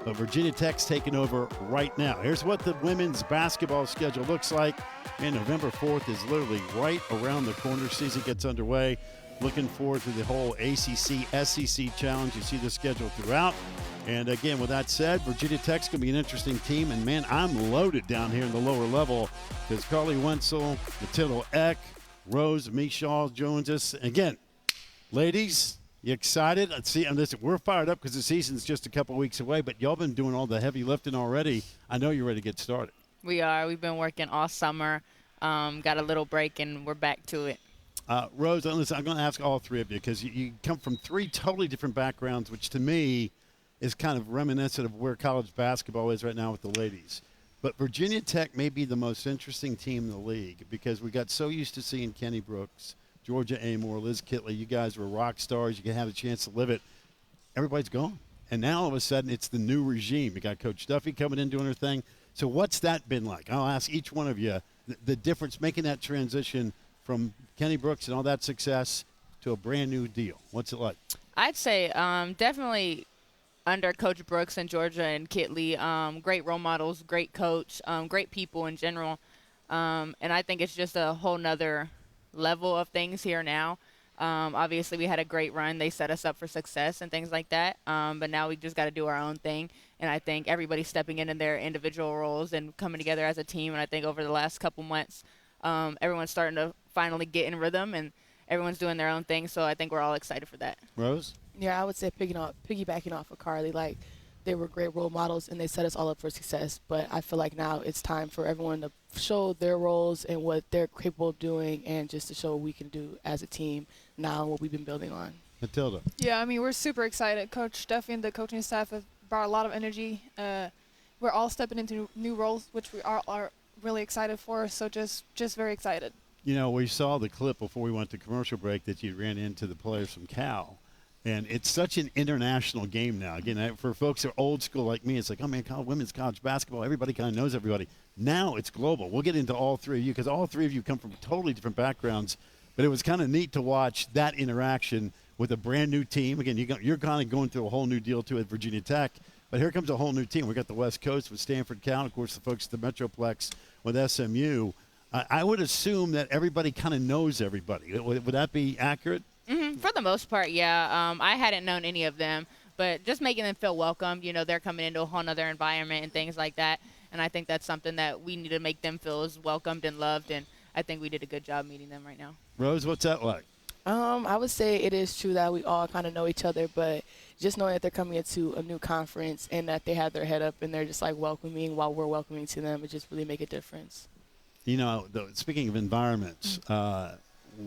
But Virginia Tech's taking over right now. Here's what the women's basketball schedule looks like. And November 4th is literally right around the corner. Season gets underway. Looking forward to the whole ACC, SEC challenge. You see the schedule throughout. And again, with that said, Virginia Tech's going to be an interesting team. And, man, I'm loaded down here in the lower level because Carly Wenzel, Matilda Eck, Rose, Michelle Jones. Again, ladies, you excited? Let's see. And listen, we're fired up because the season's just a couple weeks away, but y'all been doing all the heavy lifting already. I know you're ready to get started. We are. We've been working all summer. Got a little break, and we're back to it. Rose, listen, I'm going to ask all three of you because you come from three totally different backgrounds, which to me is kind of reminiscent of where college basketball is right now with the ladies. But Virginia Tech may be the most interesting team in the league because we got so used to seeing Kenny Brooks, Georgia Amore, Liz Kitley. You guys were rock stars. You can have a chance to live it. Everybody's gone. And now all of a sudden it's the new regime. You got Coach Duffy coming in doing her thing. So what's that been like? I'll ask each one of you the difference making that transition from Kenny Brooks and all that success to a brand new deal. What's it like? I'd say definitely under Coach Brooks and Georgia and Kitley, great role models, great coach, great people in general. And I think it's just a whole nother level of things here now. Obviously, we had a great run. They set us up for success and things like that. But now we just got to do our own thing. And I think everybody's stepping in their individual roles and coming together as a team. And I think over the last couple months, everyone's starting to finally get in rhythm and everyone's doing their own thing. So I think we're all excited for that. Rose? Yeah, I would say piggybacking off of Carly, like they were great role models and they set us all up for success. But I feel like now it's time for everyone to show their roles and what they're capable of doing and just to show what we can do as a team now and what we've been building on. Matilda? Yeah, I mean, we're super excited. Coach Duffy and the coaching staff have brought a lot of energy. We're all stepping into new roles, which we are really excited for. So just very excited. You know, we saw the clip before we went to commercial break that you ran into the players from Cal. And it's such an international game now. Again, for folks who are old school like me, it's like, oh, man, women's college basketball, everybody kind of knows everybody. Now it's global. We'll get into all three of you because all three of you come from totally different backgrounds. But it was kind of neat to watch that interaction with a brand-new team. Again, you're kind of going through a whole new deal, too, at Virginia Tech. But here comes a whole new team. We got the West Coast with Stanford, Cal, of course, the folks at the Metroplex with SMU. I would assume that everybody kind of knows everybody. Would that be accurate? Mm-hmm. For the most part, yeah. I hadn't known any of them, but just making them feel welcome. You know, they're coming into a whole other environment and things like that. And I think that's something that we need to make them feel as welcomed and loved. And I think we did a good job meeting them right now. Rose, what's that like? I would say it is true that we all kind of know each other, but just knowing that they're coming into a new conference and that they have their head up and they're just like welcoming while we're welcoming to them, it just really make a difference. You know, speaking of environments,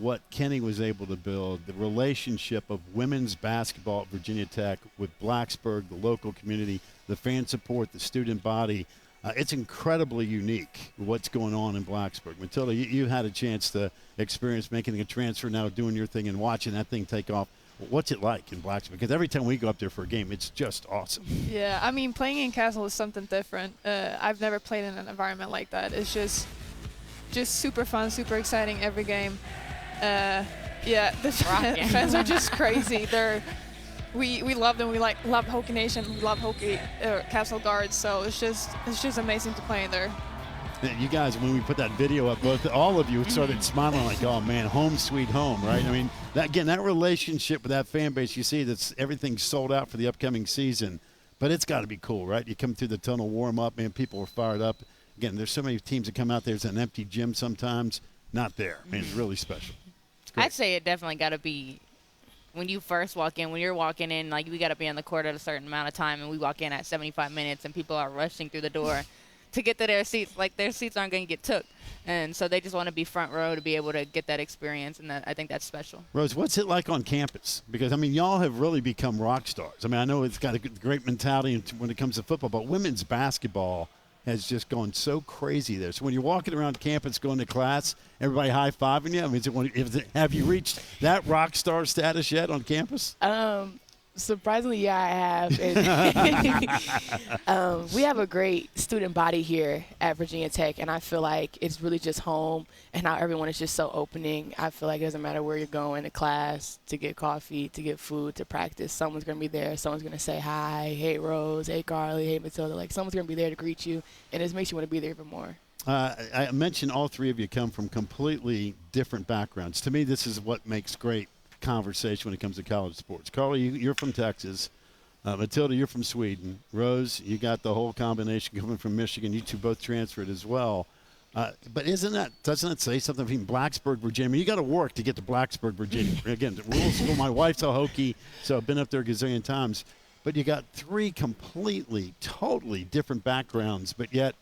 what Kenny was able to build, the relationship of women's basketball at Virginia Tech with Blacksburg, the local community, the fan support, the student body, it's incredibly unique what's going on in Blacksburg. Matilda, you had a chance to experience making a transfer, now doing your thing and watching that thing take off. What's it like in Blacksburg? Because every time we go up there for a game, it's just awesome. Yeah, I mean, playing in Castle is something different. I've never played in an environment like that. It's just super fun, super exciting every game. Yeah, the fans are just crazy. We love them. We love Hokie Nation. We love Hokie Castle Guards. So it's just amazing to play in there. You guys, when we put that video up, all of you started smiling like, oh, man, home sweet home, right? I mean, that relationship with that fan base, you see that's everything's sold out for the upcoming season. But it's got to be cool, right? You come through the tunnel, warm up, man, people are fired up. Again, there's so many teams that come out there. There's an empty gym sometimes. Not there. Man, it's really special. I'd say it definitely got to be when you first walk in, when you're walking in, like we got to be on the court at a certain amount of time, and we walk in at 75 minutes, and people are rushing through the door to get to their seats. Like their seats aren't going to get took. And so they just want to be front row to be able to get that experience, and I think that's special. Rose, what's it like on campus? Because, I mean, y'all have really become rock stars. I mean, I know it's got a great mentality when it comes to football, but women's basketball has just gone so crazy there. So when you're walking around campus going to class, everybody high-fiving you? I mean, have you reached that rock star status yet on campus? Surprisingly, yeah, I have. And we have a great student body here at Virginia Tech, and I feel like it's really just home, and how everyone is just so opening. I feel like it doesn't matter where you're going to class, to get coffee, to get food, to practice. Someone's going to be there. Someone's going to say hi, hey, Rose, hey, Carly, hey, Matilda. Like, someone's going to be there to greet you, and it just makes you want to be there even more. I mentioned all three of you come from completely different backgrounds. To me, this is what makes great conversation when it comes to college sports. Carly, you're from Texas. Matilda, you're from Sweden. Rose, you got the whole combination coming from Michigan. You two both transferred as well. But doesn't that say something from Blacksburg, Virginia? I mean, you got to work to get to Blacksburg, Virginia. Again, the rural school. My wife's a Hokie, so I've been up there a gazillion times. But you got three completely, totally different backgrounds, but yet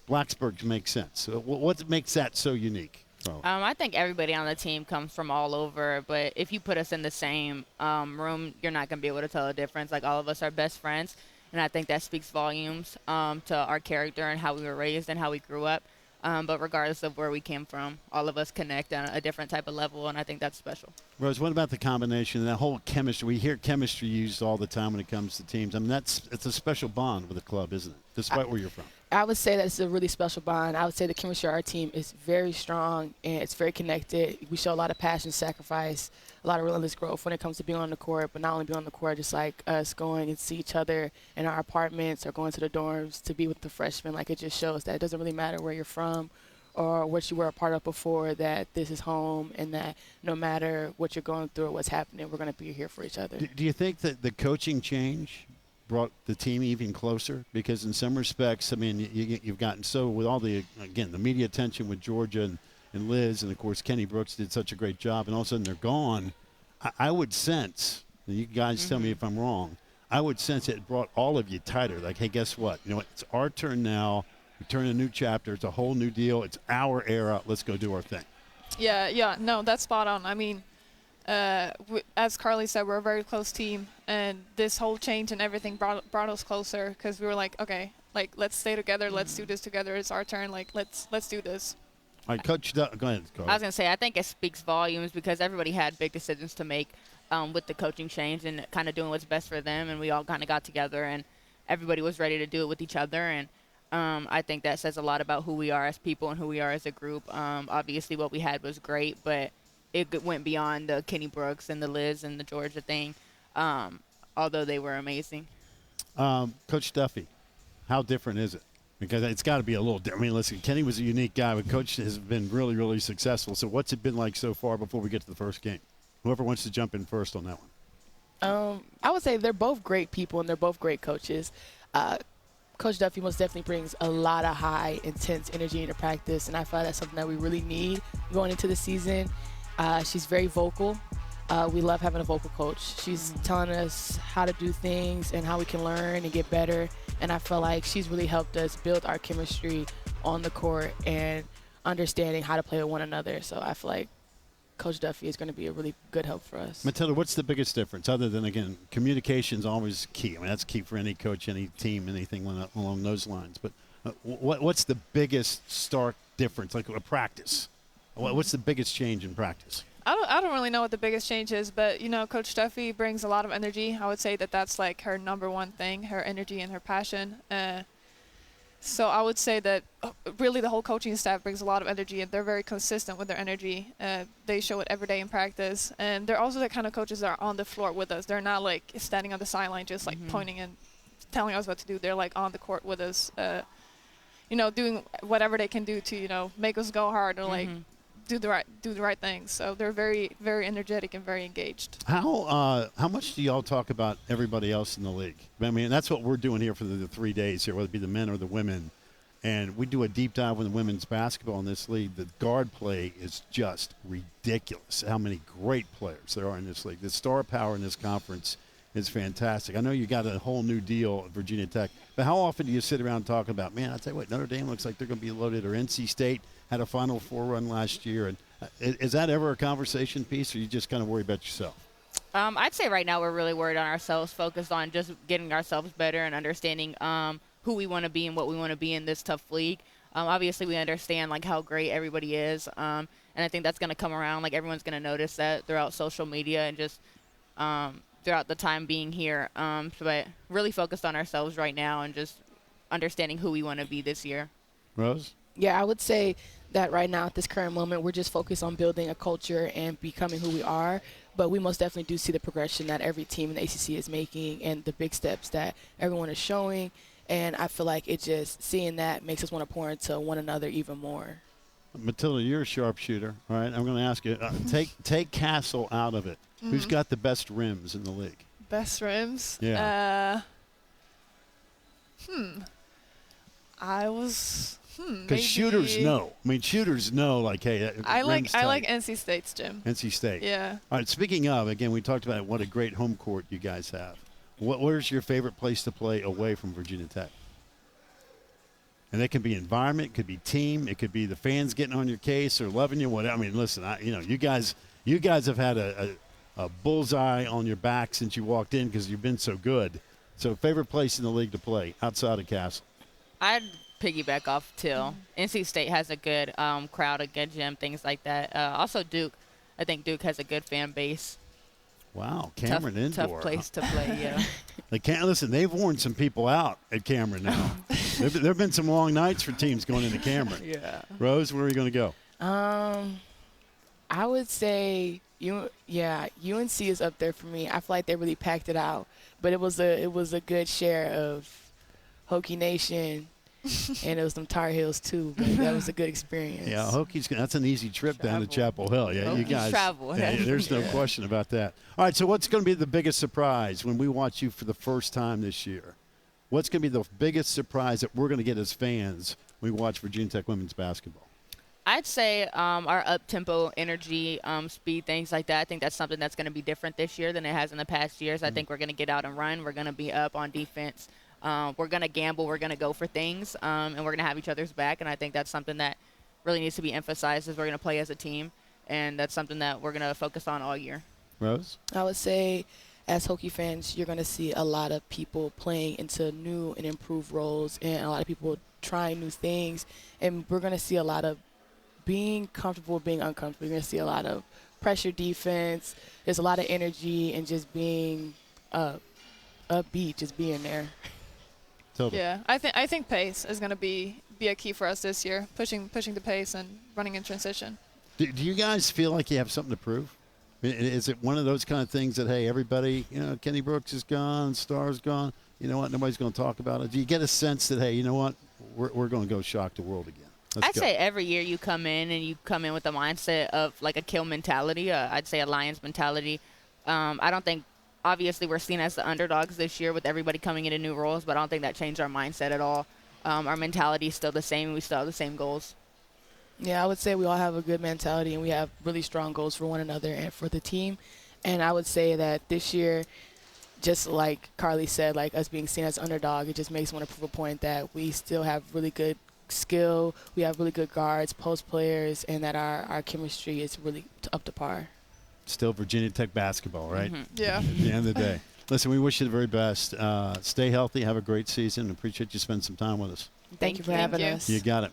Blacksburg makes sense. So what makes that so unique? I think everybody on the team comes from all over, but if you put us in the same room, you're not going to be able to tell the difference. Like, all of us are best friends, and I think that speaks volumes to our character and how we were raised and how we grew up. But regardless of where we came from, all of us connect on a different type of level, and I think that's special. Rose, what about the combination, that whole chemistry? We hear chemistry used all the time when it comes to teams. I mean, it's a special bond with a club, isn't it, despite where you're from? I would say that it's a really special bond. I would say the chemistry of our team is very strong, and it's very connected. We show a lot of passion, sacrifice, a lot of relentless growth when it comes to being on the court, but not only being on the court, just like us going and see each other in our apartments or going to the dorms to be with the freshmen. Like, it just shows that it doesn't really matter where you're from or what you were a part of before, that this is home, and that no matter what you're going through or what's happening, we're going to be here for each other. Do you think that the coaching change brought the team even closer? Because in some respects, I mean, you've gotten so, with all the, again, the media attention with Georgia and Liz, and of course Kenny Brooks did such a great job, and all of a sudden they're gone. I would sense, and you guys tell me if I'm wrong, I would sense it brought all of you tighter. Like, hey, guess what? You know what? It's our turn now. We turn a new chapter. It's a whole new deal. It's our era. Let's go do our thing. Yeah, no, that's spot on. I mean, as Carly said, we're a very close team, and this whole change and everything brought us closer, because we were like, okay, like, let's stay together, let's do this together, it's our turn, like, let's do this. All right, Coach, go ahead, Carly. I was going to say, I think it speaks volumes because everybody had big decisions to make with the coaching change and kind of doing what's best for them, and we all kind of got together, and everybody was ready to do it with each other, and I think that says a lot about who we are as people and who we are as a group. Obviously, what we had was great, but it went beyond the Kenny Brooks and the Liz and the Georgia thing, although they were amazing. Coach Duffy, how different is it? Because it's got to be a little different. I mean, listen, Kenny was a unique guy, but Coach has been really, really successful. So what's it been like so far before we get to the first game? Whoever wants to jump in first on that one. I would say they're both great people, and they're both great coaches. Coach Duffy most definitely brings a lot of high, intense energy into practice, and I feel like that's something that we really need going into the season. She's very vocal. We love having a vocal coach. She's telling us how to do things and how we can learn and get better, and I feel like she's really helped us build our chemistry on the court and understanding how to play with one another. So I feel like Coach Duffy is going to be a really good help for us. Matilda, what's the biggest difference, other than, again, communication is always key? I mean, that's key for any coach, any team, anything along those lines. But what's the biggest stark difference, like a practice? What's the biggest change in practice? I don't really know what the biggest change is, but, you know, Coach Duffy brings a lot of energy. I would say that that's, like, her number one thing, her energy and her passion. So I would say that really the whole coaching staff brings a lot of energy, and they're very consistent with their energy. They show it every day in practice, and they're also the kind of coaches that are on the floor with us. They're not like standing on the sideline just like pointing and telling us what to do. They're like on the court with us, you know, doing whatever they can do to, you know, make us go hard or like do the right things. So they're very, very energetic and very engaged. How much do y'all talk about everybody else in the league? I mean, that's what we're doing here for the 3 days here, whether it be the men or the women. And we do a deep dive with women's basketball in this league. The guard play is just ridiculous. How many great players there are in this league. The star power in this conference is fantastic. I know you got a whole new deal at Virginia Tech, but how often do you sit around talking about, man, I'll tell you what, Notre Dame looks like they're going to be loaded, or NC State had a Final Four run last year. And is that ever a conversation piece, or you just kind of worry about yourself? I'd say right now we're really worried on ourselves, focused on just getting ourselves better and understanding who we want to be and what we want to be in this tough league. Obviously, we understand like how great everybody is, and I think that's going to come around. Like, everyone's going to notice that throughout social media, and just throughout the time being here. But really focused on ourselves right now and just understanding who we want to be this year. Rose? Yeah, I would say that right now at this current moment, we're just focused on building a culture and becoming who we are. But we most definitely do see the progression that every team in the ACC is making and the big steps that everyone is showing. And I feel like it just seeing that makes us want to pour into one another even more. Matilda, you're a sharpshooter. All right, I'm going to ask you, take Castle out of it. Who's got the best rims in the league? Best rims? Yeah. Because shooters know. I mean, shooters know, like, hey, I like NC State's gym. NC State. Yeah. All right, speaking of, again, we talked about what a great home court you guys have. Where's your favorite place to play away from Virginia Tech? And it can be environment, it could be team, it could be the fans getting on your case or loving you. Whatever. I mean, listen, you guys have had a bullseye on your back since you walked in because you've been so good. So, favorite place in the league to play outside of Castle? I'd piggyback off Till. NC State has a good crowd, a good gym, things like that. Also Duke. I think Duke has a good fan base. Wow, Cameron Indoor. Tough place to play, yeah. Listen, they've worn some people out at Cameron now. there have been some long nights for teams going into Cameron. Yeah. Rose, where are you going to go? I would say UNC is up there for me. I feel like they really packed it out, but it was a good share of Hokie Nation, and it was some Tar Heels too. But that was a good experience. Yeah, Hokies. That's an easy trip down to Chapel Hill. Yeah, you Hokies guys. travel. Yeah, there's no question about that. All right, so what's going to be the biggest surprise when we watch you for the first time this year? What's going to be the biggest surprise that we're going to get as fans when we watch Virginia Tech women's basketball? I'd say our up-tempo energy, speed, things like that. I think that's something that's going to be different this year than it has in the past years. I think we're going to get out and run. We're going to be up on defense. We're going to gamble. We're going to go for things, and we're going to have each other's back. And I think that's something that really needs to be emphasized as we're going to play as a team, and that's something that we're going to focus on all year. Rose? I would say as Hokie fans, you're going to see a lot of people playing into new and improved roles and a lot of people trying new things. And we're going to see a lot of being comfortable, being uncomfortable. You're going to see a lot of pressure defense. There's a lot of energy and just being upbeat, just being there. Totally. Yeah, I think pace is going to be a key for us this year, pushing the pace and running in transition. Do you guys feel like you have something to prove? Is it one of those kind of things that, hey, everybody, Kenny Brooks is gone, Starr's gone, you know what, nobody's going to talk about it? Do you get a sense that, hey, you know what, we're going to go shock the world again? I'd say every year you come in with the mindset of like a kill mentality. I'd say a Lions mentality. I don't think, obviously, we're seen as the underdogs this year with everybody coming into new roles, but I don't think that changed our mindset at all. Our mentality is still the same. We still have the same goals. Yeah, I would say we all have a good mentality and we have really strong goals for one another and for the team. And I would say that this year, just like Carly said, like us being seen as underdog, it just makes me want to prove a point that we still have really good skill, we have really good guards, post players, and that our chemistry is really up to par. Still Virginia Tech basketball, right? Mm-hmm. Yeah. At the end of the day. Listen, we wish you the very best. Stay healthy. Have a great season. Appreciate you spending some time with us. Thank you for having us. You got it.